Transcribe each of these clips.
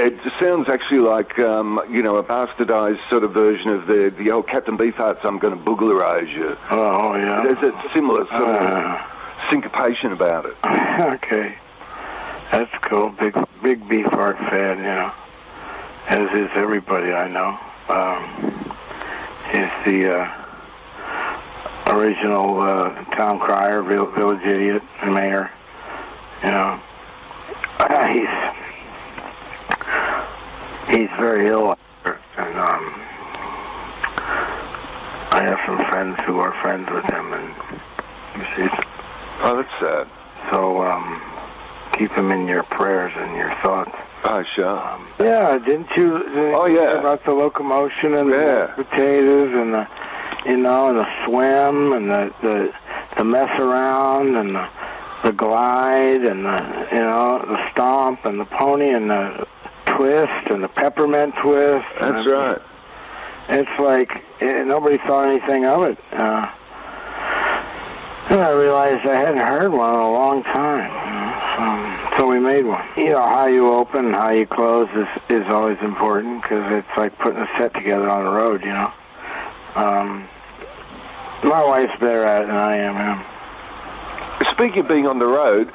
It sounds actually like, a bastardized sort of version of the old Captain Beefheart's I'm Going to Booglerize You. Oh, yeah. There's a similar sort of syncopation about it. Okay. That's cool. Big Beefheart fan, as is everybody I know. He's the original town crier, village idiot, and mayor. He's very ill, and I have some friends who are friends with him, and oh, that's sad. So keep him in your prayers and your thoughts. Oh, sure. Yeah, didn't you? About the locomotion and the potatoes and the, and the swim and the mess around and the glide and the stomp and the pony and the twist and the peppermint twist. That's right. It's like nobody thought anything of it. And I realized I hadn't heard one in a long time. So we made one. How you open and how you close is always important because it's like putting a set together on the road, My wife's better at it than I am. Speaking of being on the road,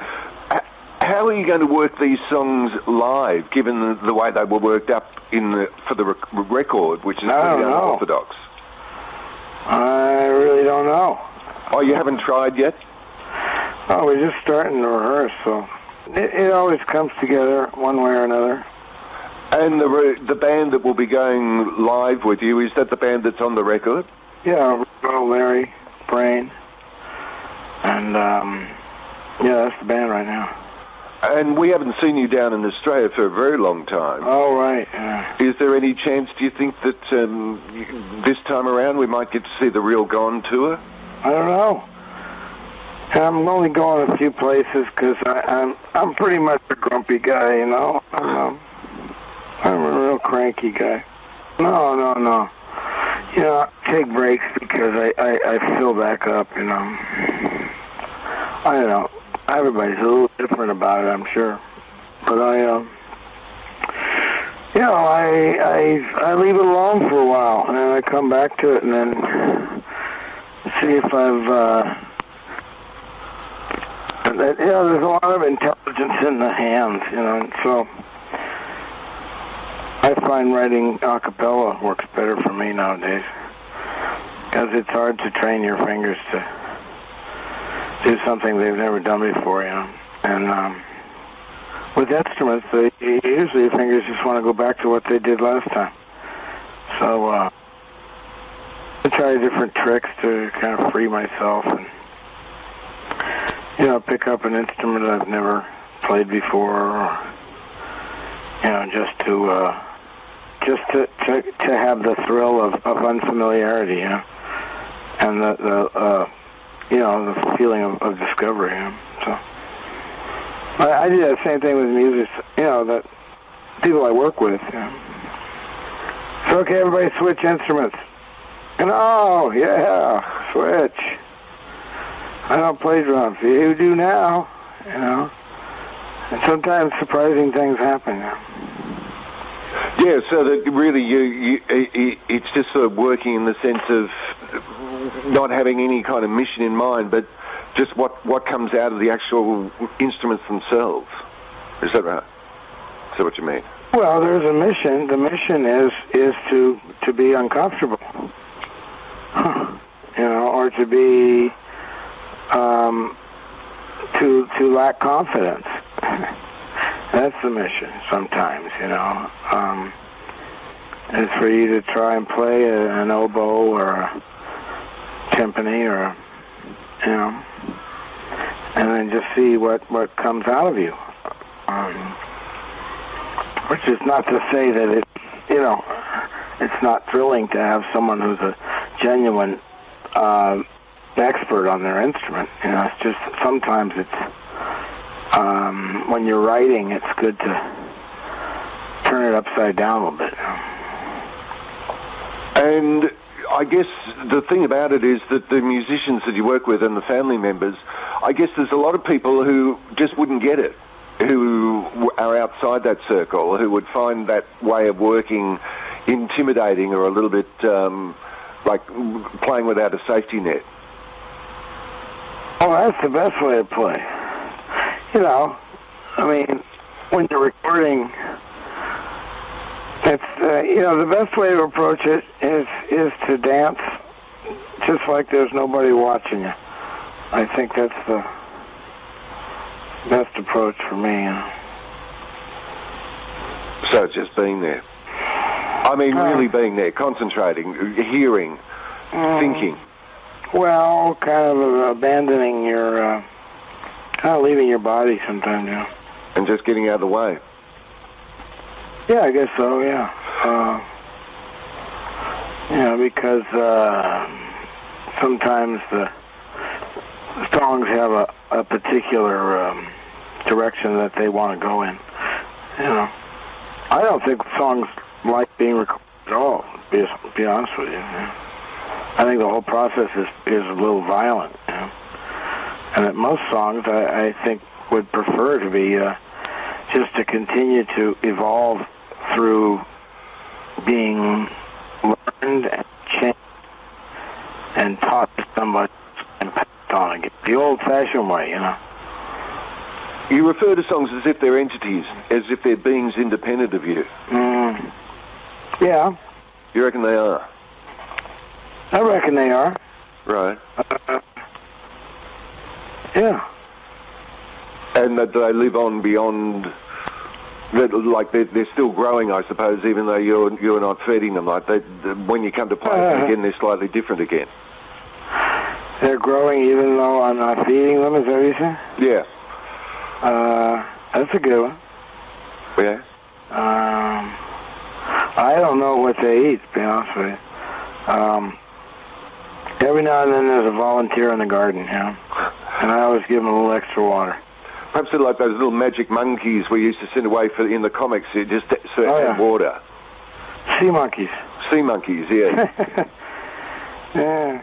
how are you going to work these songs live, given the way they were worked up for the record, which is pretty unorthodox? I really don't know. Oh, you haven't tried yet? Oh, we're just starting to rehearse, so it always comes together one way or another. And the band that will be going live with you, is that the band that's on the record? Yeah, Larry, Brain, and that's the band right now. And we haven't seen you down in Australia for a very long time. Oh, right. Is there any chance, do you think, that this time around we might get to see the Real Gone tour? I don't know. I'm only going a few places because I'm pretty much a grumpy guy, I'm a real cranky guy. No. I take breaks because I fill back up, I don't know. Everybody's a little different about it, I'm sure. But I leave it alone for a while, and then I come back to it, and then see if I've, there's a lot of intelligence in the hands, so I find writing a cappella works better for me nowadays, because it's hard to train your fingers to do something they've never done before, And with instruments, usually your fingers just want to go back to what they did last time. So I try different tricks to kind of free myself and, pick up an instrument I've never played before, or, just to have the thrill of unfamiliarity, and the feeling of discovery. So I do that same thing with music, that people I work with. So, okay, everybody switch instruments. And, switch. I don't play drums. You do now, And sometimes surprising things happen. Yeah, so that really it's just sort of working in the sense of not having any kind of mission in mind, but just what comes out of the actual instruments themselves. Is that right? Is that what you mean? Well, there's a mission. The mission is to be uncomfortable, or to be to lack confidence. That's the mission. Sometimes, is for you to try and play an oboe or a timpani or and then just see what comes out of you. Which is not to say that it's not thrilling to have someone who's a genuine expert on their instrument. It's just sometimes it's when you're writing, it's good to turn it upside down a little bit. And I guess the thing about it is that the musicians that you work with and the family members, I guess there's a lot of people who just wouldn't get it. who are outside that circle, who would find that way of working intimidating or a little bit like playing without a safety net? Oh, that's the best way to play. You know, I mean, when you're recording, it's the best way to approach it is to dance just like there's nobody watching you. I think that's the best approach for me. You know? So it's just being there. I mean, really being there, concentrating, hearing, thinking. Well, kind of abandoning your, kind of leaving your body sometimes, you know. And just getting out of the way. Yeah, I guess so, yeah. Because sometimes the songs have a particular direction that they want to go in. You know, I don't think songs like being recorded at all, to be honest with you. I think the whole process is a little violent. You know? And that most songs, I think, would prefer to be just to continue to evolve through being learned and changed and taught to somebody and passed on again. The old-fashioned way, you know. You refer to songs as if they're entities, as if they're beings independent of you. Yeah. You reckon they are? I reckon they are. Right. Yeah. And that they live on beyond, that, like they're still growing, I suppose, even though you're not feeding them. Like when you come to play them again, they're slightly different again. They're growing even though I'm not feeding them, is that what you say? Yeah. That's a good one. Yeah. I don't know what they eat, to be honest with you. Every now and then there's a volunteer in the garden, you know, and I always give them a little extra water. Perhaps they're like those little magic monkeys we used to send away in the comics. You just serve water. Sea monkeys. Sea monkeys, yeah. Yeah.